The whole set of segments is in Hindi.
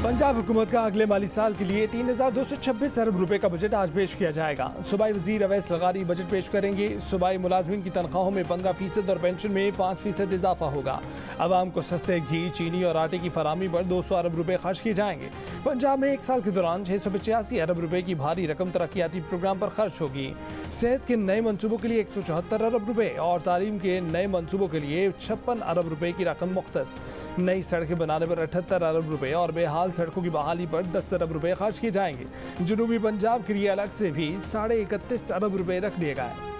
पंजाब हुकूमत का अगले माली साल के लिए 3,226 अरब रुपए का बजट आज पेश किया जाएगा। सूबाई वजीर अवैस लगारी बजट पेश करेंगे। सूबाई मुलाजमीन की तनख्वाहों में 15% और पेंशन में 5% इजाफा होगा। आवाम को सस्ते घी, चीनी और आटे की फरामी पर 200 अरब रुपए खर्च किए जाएंगे। पंजाब में एक साल के दौरान 685 अरब रुपए की भारी रकम तरक्याती प्रोग्राम पर खर्च होगी। सेहत के नए मनसूबों के लिए 174 अरब रुपए और तालीम के नए मनसूबों के लिए 56 अरब रुपए की रकम मुख्तस। नई सड़कें बनाने पर 78 अरब रुपए और बेहाल सड़कों की बहाली पर 10 अरब रुपए खर्च किए जाएंगे। जनूबी पंजाब के लिए अलग से भी 31.5 अरब रुपए रख दिए गए।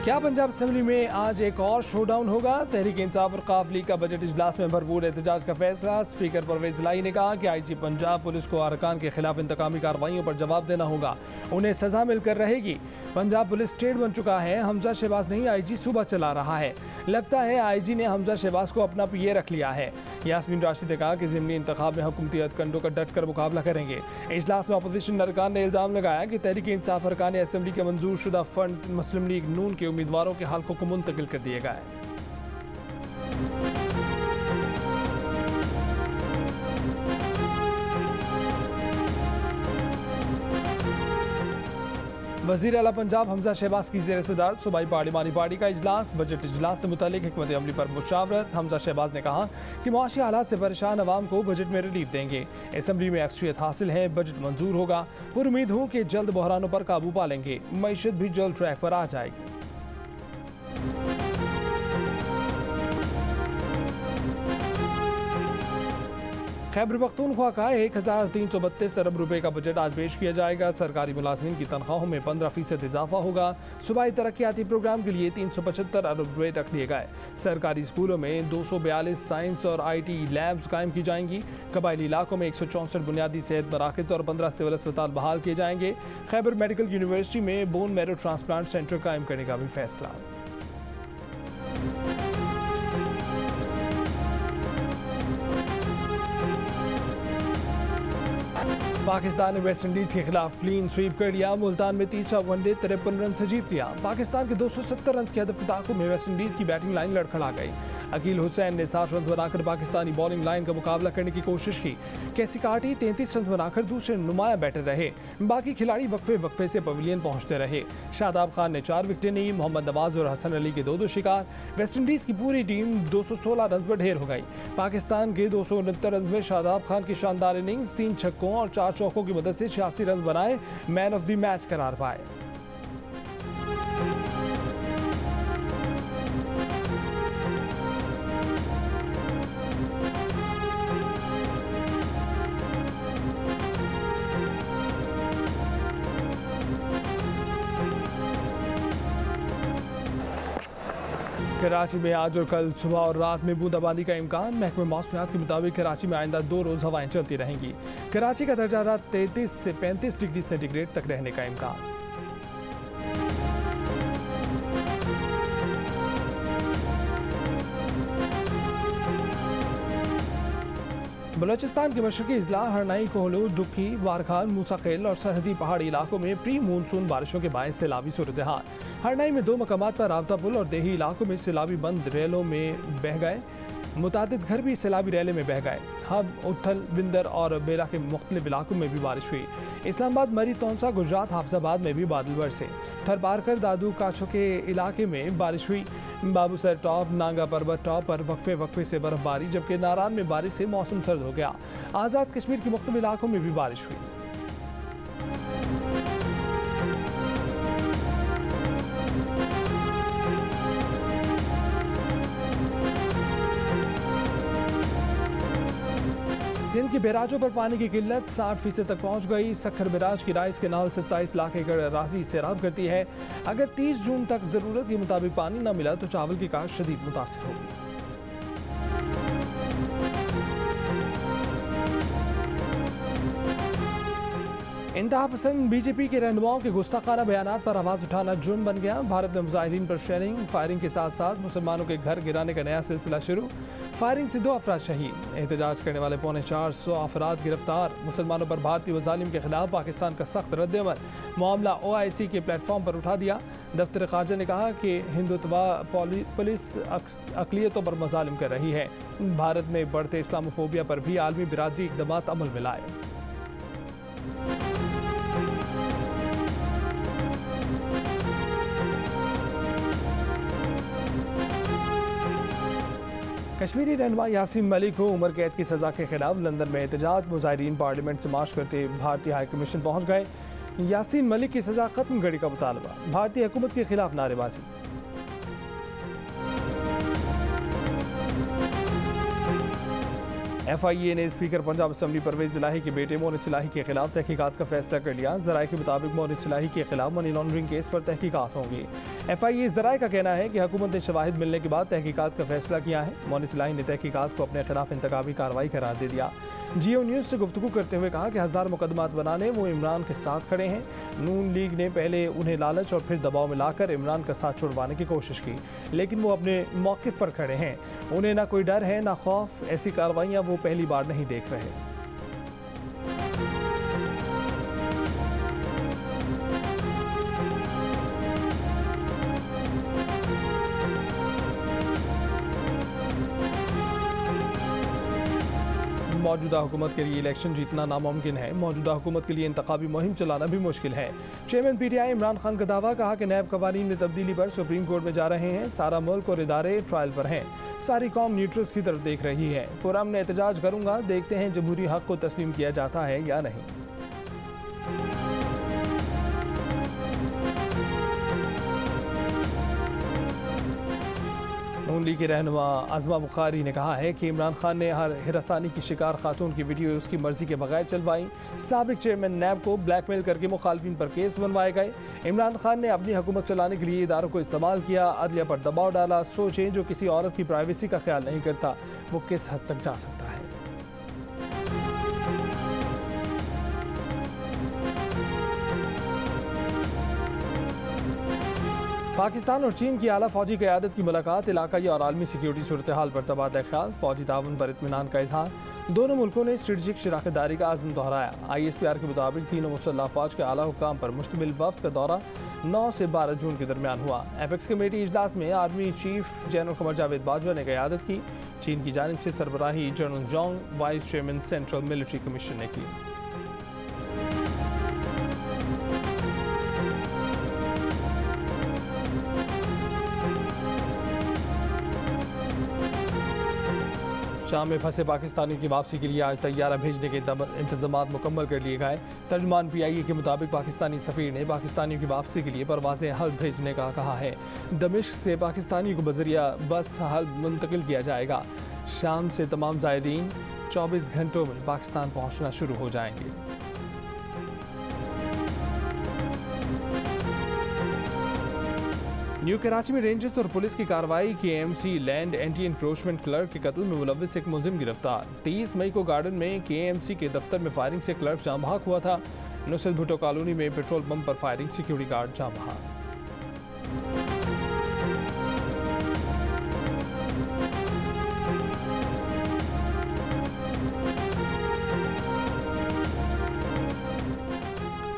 क्या पंजाब असेंबली में आज एक और शोडाउन होगा? तहरीक इंसाफ और काफ लीग का बजट इजलास में भरपूर एहतजाज का फैसला। स्पीकर परवेज लाई ने कहा कि IG पंजाब पुलिस को अरकान के खिलाफ इंतकामी कार्रवाइयों पर जवाब देना होगा, उन्हें सजा मिलकर रहेगी। पंजाब पुलिस स्टेट बन चुका है, हमजा शहबाज नहीं IG सूबा चला रहा है। लगता है IG ने हमजा शहबाज को अपना PA रख लिया है। यास्मीन राशिद ने कहा कि ज़िमनी इंतखाब में हुकूमती हथकंडों का डट कर मुकाबला करेंगे। इजलास में अपोजिशन अरकान ने इल्ज़ाम लगाया कि तहरीक इंसाफ अरकान असेंबली के मंजूर शुदा फंड मुस्लिम लीग नून के उम्मीदवारों के हल्कों को मुंतकिल कर दिए गए। वज़ीर आला पंजाब हमजा शहबाज की ज़ेर सदारत सूबाई पार्लिमानी पार्टी का इजलास। बजट इजलास से मुतालिक हिकमत अमली पर मुशावरत। हमजा शहबाज ने कहा कि मुआशी हालात से परेशान अवाम को बजट में रिलीफ देंगे। असेंबली में अक्सरियत हासिल है, बजट मंजूर होगा। पुरुम्मीद हूँ कि जल्द बहरानों पर काबू पा लेंगे, मईशत भी जल्द ट्रैक पर आ जाएगी। खैबर पख्तूनख्वा का 1,332 अरब रुपए का बजट आज पेश किया जाएगा। सरकारी मुलाजमीन की तनख्वाहों में 15% इजाफा होगा। सूबाई तरक्याती प्रोग्राम के लिए 375 अरब रुपए रख दिए गए। सरकारी स्कूलों में 242 साइंस और IT लैब्स कायम की जाएंगी। कबायली इलाकों में 164 बुनियादी सेहत मराकज़ और 15 सिविल अस्पताल बहाल किए जाएंगे। खैबर मेडिकल यूनिवर्सिटी में बोन मैरो ट्रांसप्लांट सेंटर कायम करने का भी फैसला। पाकिस्तान ने वेस्ट इंडीज के खिलाफ क्लीन स्वीप कर लिया। मुल्तान में तीसरा वनडे 53 रन से जीत लिया। पाकिस्तान के 270 रन के हदफ के ताक़ुब में वेस्ट इंडीज की बैटिंग लाइन लड़खड़ा गई। अकील हुसैन ने 60 रन बनाकर पाकिस्तानी बॉलिंग लाइन का मुकाबला करने की कोशिश की। कैसी काटी 33 रन बनाकर दूसरे नुमाया बैटर रहे। बाकी खिलाड़ी वक्फे से पवेलियन पहुंचते रहे। शादाब खान ने 4 विकेटें ली। मोहम्मद नवाज और हसन अली के 2 शिकार। वेस्ट इंडीज की पूरी टीम 216 रन पर ढेर हो गई। पाकिस्तान के 269 रन में शादाब खान की शानदार इनिंग्स 3 छक्कों और 4 चौकों की मदद से 86 रन बनाए मैन ऑफ द मैच करार पाए। कराची में आज और कल सुबह और रात में बूंदाबांदी का इम्कान। महकमे मौसमियात के मुताबिक कराची में आइंदा 2 रोज़ हवाएं चलती रहेंगी। कराची का दर्जा रात 33 से 35 डिग्री सेंटीग्रेड तक रहने का इम्कान। बलोचिस्तान के मशरकी अजला हरनाई, कोहलू, दुखी, वारखान, मूसाखेल और सरहदी पहाड़ी इलाकों में प्री मानसून बारिशों के बायस सैलाबी सूरत हाल। हरनाई में 2 मकामात पर राबता पुल और देही इलाकों में सैलाबी बंद रेलों में बह गए। मुतादिद घर भी सैलाबी रैले में बह गए। हब, उथल, बिंदर और बेला के मुख्तलिफ इलाकों में भी बारिश हुई। इस्लामाबाद, मरी, तौंसा, गुजरात, हाफिजाबाद में भी बादल बरसे। थरपारकर, दादू, काछो के इलाके में बारिश हुई। बाबूसर टॉप, नांगा पर्वत टॉप पर वक्फे से बर्फबारी, जबकि नारान में बारिश से मौसम सर्द हो गया। आज़ाद कश्मीर के मुख्तलिफ इलाकों में भी बारिश हुई। सिंध के बैराजों पर पानी की किल्लत 60% तक पहुंच गई। सखर बैराज की राइस केनाल 27 लाख एकड़ राशि सैराब करती है। अगर 30 जून तक जरूरत के मुताबिक पानी न मिला तो चावल की काश्त शदीद मुतासिर होगी। इंतहा पसंद बीजेपी के रहनुमाओं के गुस्ताखाना बयानात पर आवाज़ उठाना जुर्म बन गया। भारत में मुजाहिरीन पर शेलिंग फायरिंग के साथ साथ मुसलमानों के घर गिराने का नया सिलसिला शुरू। फायरिंग से 2 अफराद शहीद, एहतजाज करने वाले 450 अफराद गिरफ्तार। मुसलमानों पर भारतीय वज़ालिम के खिलाफ पाकिस्तान का सख्त रद्द-ए-अमल, मामला OIC के प्लेटफॉर्म पर उठा दिया। दफ्तर ख़ारजा ने कहा कि हिंदुत्वा पुलिस अक़लियतों पर मज़ालिम कर रही है। भारत में बढ़ते इस्लामोफोबिया पर भी आलमी बिरादरी इक़दामात अमल में लाए। कश्मीरी रहनुमा यासीन मलिक को उम्र कैद की सज़ा के खिलाफ लंदन में एहतजाज। मुजाहिरीन पार्लियामेंट से मार्च करते भारतीय हाई कमीशन पहुँच गए। यासीन मलिक की सज़ा खत्म घड़ी का मुतालबा, भारतीय हुकूमत के खिलाफ नारेबाजी। FIA ने स्पीकर पंजाब असम्बली परवेज इलाही के बेटे मोनिस इलाही के खिलाफ तहकीकात का फैसला कर लिया। ज़राए के मुताबिक मोनिस इलाही के खिलाफ मनी लॉन्ड्रिंग केस पर तहकीकात होंगी। FIA ज़राए का कहना है कि हुकूमत ने शवाहिद मिलने के बाद तहकीकात का फैसला किया है। मोनिस इलाही ने तहकीकात को अपने खिलाफ इंतकामी कार्रवाई करार दे दिया। जियो न्यूज़ से गुफ्तगू करते हुए कहा कि 1000 मुकदमात बनाने वो इमरान के साथ खड़े हैं। नून लीग ने पहले उन्हें लालच और फिर दबाव में लाकर इमरान का साथ छुड़वाने की कोशिश की, लेकिन वो अपने मौक़िफ़ पर खड़े हैं। उन्हें ना कोई डर है ना खौफ। ऐसी कार्रवाइयाँ वो पहली बार नहीं देख रहे। मौजूदा हुकूमत के लिए इलेक्शन जीतना नामुमकिन है। मौजूदा हुकूमत के लिए इंतखाबी मुहिम चलाना भी मुश्किल है। चेयरमैन PTI इमरान खान का दावा, कहा कि नैब कवानीन में तब्दीली पर सुप्रीम कोर्ट में जा रहे हैं। सारा मुल्क और इदारे ट्रायल पर हैं। सारी कौम न्यूट्रल्स की तरफ देख रही है। पुरअमन एहतजाज करूंगा, देखते हैं जमहूरी हक को तस्लीम किया जाता है या नहीं। नून लीग के रहनुमा अज़मा बुखारी ने कहा है कि इमरान खान ने हिरासानी की शिकार खातून की वीडियो उसकी मर्जी के बगैर चलवाई। साबिक चेयरमैन नैब को ब्लैकमेल करके मुखालिफिन पर केस बनवाए गए। इमरान खान ने अपनी हुकूमत चलाने के लिए इदारों को इस्तेमाल किया, अदलिया पर दबाव डाला। सोचें, जो किसी औरत की प्राइवेसी का ख्याल नहीं करता वो किस हद तक जा सकता है। पाकिस्तान और चीन की आला फौजी क़यादत की मुलाकात, इलाकाई और आलमी सिक्योरिटी सूरत हाल पर तबादला ख्याल, फौजी ताउन पर इत्मीनान का इजहार। दोनों मुल्कों ने स्ट्रेटेजिक शराकतदारी का आज़म दोहराया। ISPR के मुताबिक तीनों मुसल्लह फ़ौज के आला हुक्काम पर मुश्तमिल वफ़द का दौरा 9 से 12 जून के दरमियान हुआ। एपेक्स कमेटी इजलास में army chief general Qamar Javed Bajwa ने क़यादत की। चीन की जानिब से सरबराही general Zhang, vice chairman central military commission ने की। शाम में फंसे पाकिस्तानियों की वापसी के लिए आज तैयारा भेजने के इंतजाम मुकम्मल कर लिए गए। तर्जुमान PIA के मुताबिक पाकिस्तानी सफ़ीर ने पाकिस्तानियों की वापसी के लिए परवाज़ें हल्ब भेजने का कहा है। दमिश्क से पाकिस्तानियों को बजरिया बस हल्ब मुंतकिल किया जाएगा। शाम से तमाम ज़ायरीन 24 घंटों में पाकिस्तान पहुँचना शुरू हो जाएंगे। न्यू कराची में रेंजर्स और पुलिस की कार्रवाई। KMC land anti encroachment clerk के कत्ल में मुलव्विस एक मुलजिम गिरफ्तार। 23 मई को गार्डन में KMC के दफ्तर में फायरिंग से क्लर्क जाँ बहक हुआ था। नुसरत भुट्टो कॉलोनी में पेट्रोल पंप पर फायरिंग, सिक्योरिटी गार्ड जाँ बहक।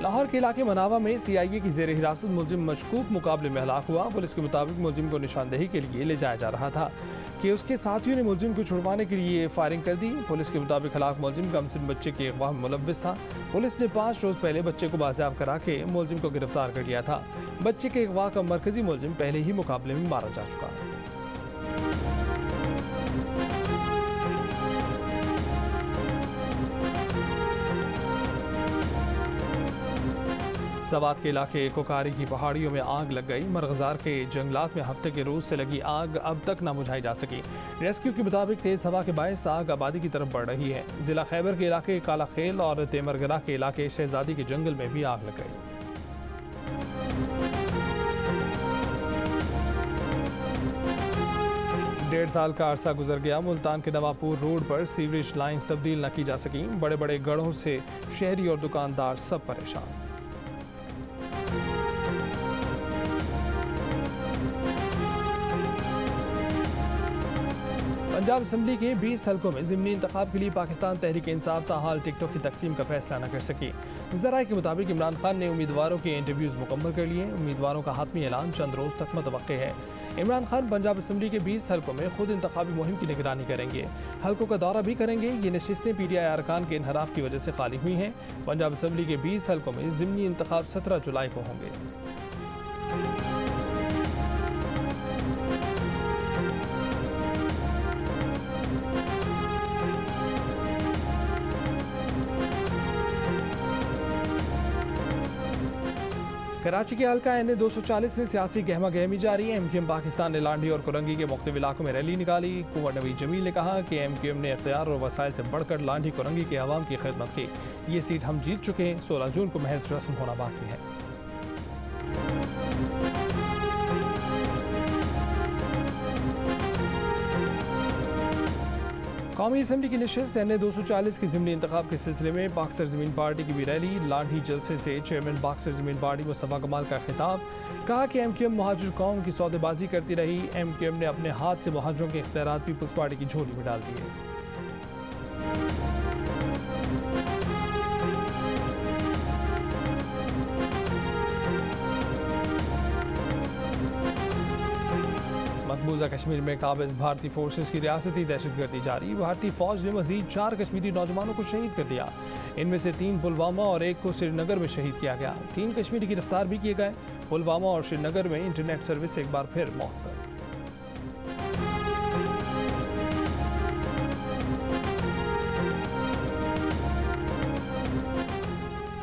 लाहौर के इलाके मनावा में CIA की जेर हिरासत मुलजिम मशकूक मुकाबले में हलाक हुआ। पुलिस के मुताबिक मुलजिम को निशानदेही के लिए ले जाया जा रहा था कि उसके साथियों ने मुलजिम को छुड़वाने के लिए फायरिंग कर दी। पुलिस के मुताबिक हलाक मुलजिम कमसिन बच्चे के अगवा में मुलव्विस था। पुलिस ने 5 रोज़ पहले बच्चे को बाजियाब करा के मुलजिम को गिरफ्तार कर लिया था। बच्चे के अगवा का मरकजी मुलजिम पहले ही मुकाबले में मारा जा चुका। सवात के इलाके कोकारी की पहाड़ियों में आग लग गई। मरगजार के जंगलात में हफ्ते के रोज से लगी आग अब तक ना बुझाई जा सकी। रेस्क्यू के मुताबिक तेज हवा के बायस आग आबादी की तरफ बढ़ रही है। जिला खैबर के इलाके काला खेल और तेमरगरा के इलाके शहजादी के जंगल में भी आग लग गई। 1.5 साल का अरसा गुजर गया, मुल्तान के नवापुर रोड पर सीवरेज लाइन्स तब्दील न की जा सकी। बड़े बड़े गढ़ों से शहरी और दुकानदार सब परेशान। पंजाब असम्बली के 20 हलकों में ज़िमनी इंतखाब के लिए पाकिस्तान तहरीक इंसाफ ताहाल टिकटों की तकसीम का फैसला न कर सकी। ज़राए के मुताबिक इमरान खान ने उम्मीदवारों के इंटरव्यूज़ मुकम्मल कर लिए। उम्मीदवारों का हातमी ऐलान चंद रोज़ तक मुतवक्के है। इमरान खान पंजाब असम्बली के 20 हलकों में खुद इंतखाबी मुहिम की निगरानी करेंगे, हलकों का दौरा भी करेंगे। ये नशिस्तें PTI अरकान के इनहराफ की वजह से खाली हुई हैं। पंजाब असम्बली के 20 हलकों में ज़िमनी इंतखाब 17 जुलाई को होंगे। कराची के हल्का NA 240 में सियासी गहमा गहमी जारी है। MQM पाकिस्तान ने लांडी और कुरंगी के मुख्तलिफ इलाकों में रैली निकाली। कुंवर नवीद जमील ने कहा कि MQM ने इख्तियार और वसाइल से बढ़कर लांडी कुरंगी के अवाम की खिदमत की। ये सीट हम जीत चुके हैं, 16 जून को महज रस्म होना बाकी है। कौमी असम्बली की नशिस्त NA 240 की ज़िमनी इंतखाब के सिलसिले में बाक्सर ज़मीन पार्टी की भी रैली। लाठी जलसे से चेयरमैन बाक्सर ज़मीन पार्टी मुस्तफ़ा कमाल का खिताब। कहा कि MQM मुहाजिर कौम की सौदेबाजी करती रही। MQM ने अपने हाथ से मुहाजिरों के इख्तियारात पीपल्स पार्टी की झोली में डाल दिए। मकबूजा कश्मीर में काबिज भारतीय फोर्सेस की रियासती दहशतगर्दी जारी। भारतीय फौज ने मजीद 4 कश्मीरी नौजवानों को शहीद कर दिया। इनमें से 3 पुलवामा और 1 को श्रीनगर में शहीद किया गया। 3 कश्मीरी गिरफ्तार भी किए गए। पुलवामा और श्रीनगर में इंटरनेट सर्विस एक बार फिर मौत।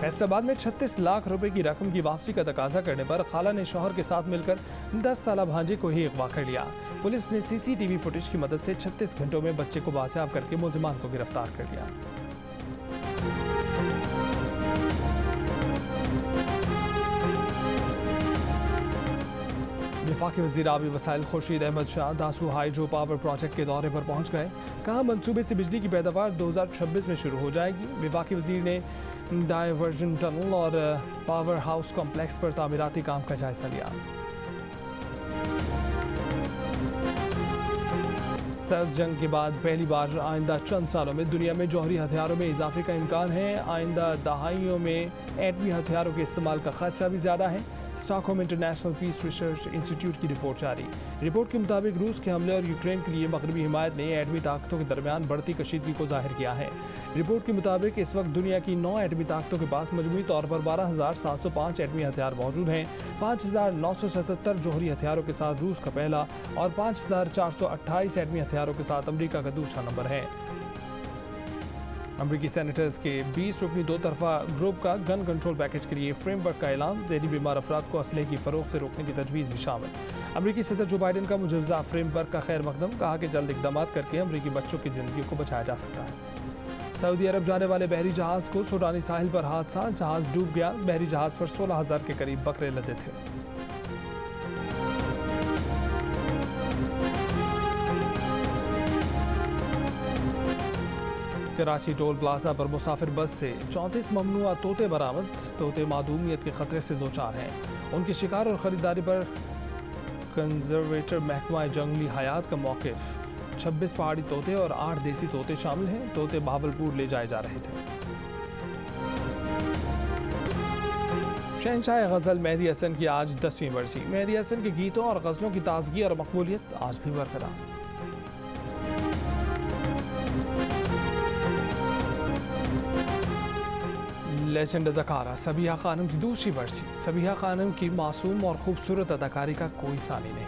फैसलाबाद में 36 लाख रुपए की रकम की वापसी का तकाजा करने पर खाला ने शौहर के साथ मिलकर 10 साला भांजे को ही अगवा कर लिया। पुलिस ने CCTV फुटेज की मदद से 36 घंटों में बच्चे को बाजियाब करके मुलजिमान को गिरफ्तार कर लिया। वफाकी वज़ीर आबी वसाइल Khurshid Ahmad Shah Dasu hydro power project के दौरे पर पहुंच गए। कहा मंसूबे से बिजली की पैदावार 2026 में शुरू हो जाएगी। वफाकी वज़ीर ने डायवर्जन टनल और पावर हाउस कॉम्प्लेक्स पर तामीराती काम का जायजा लिया। सर्द जंग के बाद पहली बार आइंदा चंद सालों में दुनिया में जौहरी हथियारों में इजाफे का इम्कान है। आइंदा दहाइयों में एटमी हथियारों के इस्तेमाल का खदशा भी ज़्यादा है। Stockholm International Peace Research Institute की रिपोर्ट जारी। रिपोर्ट के मुताबिक रूस के हमले और यूक्रेन के लिए मगरबी हिमायत ने एटमी ताकतों के दरमियान बढ़ती कशीदगी को जाहिर किया है। रिपोर्ट के मुताबिक इस वक्त दुनिया की 9 एटमी ताकतों के पास मजमूई तौर पर 12,705 एटमी हथियार मौजूद हैं। 5,977 जौहरी हथियारों के साथ रूस का पहला और 5,428 एटमी हथियारों के साथ अमेरिका का दूसरा नंबर है। अमरीकी सेनेटर्स के 20 रुकनी 2 तरफा ग्रुप का गन कंट्रोल पैकेज के लिए फ्रेमवर्क का ऐलान। ज़हरी बीमार अफराद को असलहे की फरोख्त से रोकने की तजवीज़ भी शामिल। अमरीकी सदर जो बाइडन का मुजवजा फ्रेमवर्क का खैर मकदम। कहा कि जल्द इकदाम करके अमरीकी बच्चों की ज़िंदगी को बचाया जा सकता है। सऊदी अरब जाने वाले बहरी जहाज़ को सूडानी साहिल पर हादसा। जहाज़ डूब गया। बहरी जहाज़ पर 16,000 के करीब बकरे लदे थे। कराची टोल प्लाजा पर मुसाफिर बस से 34 ममनुआ तोते बरामद। तोते मादूमियत के खतरे से दो चार हैं। उनके शिकार और ख़रीदारी पर कंजर्वेटर महकमा जंगली हयात का मौक़िफ़। 26 पहाड़ी तोते और 8 देसी तोते शामिल हैं। तोते बहावलपुर ले जाए जा रहे थे। शहंशाह गज़ल मेहदी हसन की आज 10वीं बरसी। मेहदी हसन के गीतों और गज़लों की ताज़गी और मकबूलियत आज भी बरकरार। लेजेंड अदाकारा सबीहा खानम की दूसरी बरसी। सबीहा खानम की मासूम और खूबसूरत अदाकारी का कोई सानी नहीं।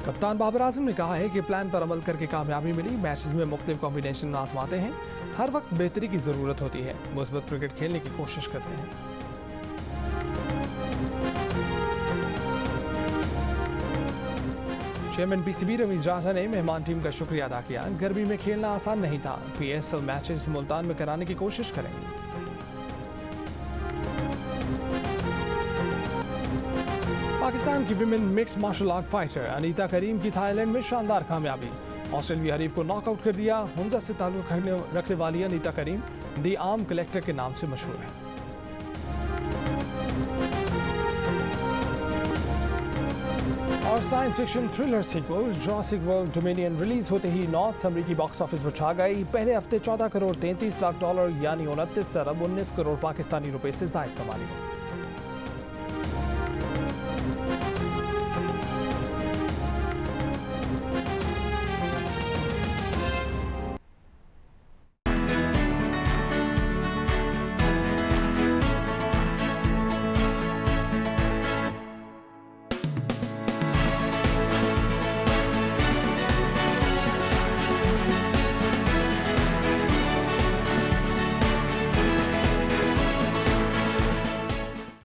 कप्तान बाबर आजम ने कहा है कि प्लान पर अमल करके कामयाबी मिली। मैचेस में मुख्तलिफ कॉम्बिनेशन आजमाते हैं। हर वक्त बेहतरी की ज़रूरत होती है। मुस्बत क्रिकेट खेलने की कोशिश करते हैं। चेयरमैन PCB रमीज राजा ने मेहमान टीम का शुक्रिया अदा किया। गर्मी में खेलना आसान नहीं था। PSL मैचेस मुल्तान में कराने की कोशिश करेंगे। पाकिस्तान पाकिस्तान की women mix martial art fighter Anita Karim की थाईलैंड में शानदार कामयाबी। ऑस्ट्रेलिया हरीफ को नॉकआउट कर दिया। हुंजा से ताल्लुक रखने वाली Anita Karim the arm collector के नाम से मशहूर है। और science fiction thriller sequel Jurassic World Dominion release होते ही नॉर्थ अमेरिकी बॉक्स ऑफिस पर छा गई। पहले हफ्ते $14 करोड़ 33 लाख यानी 29 अरब 19 करोड़ पाकिस्तानी रुपए से जायद कमा ली।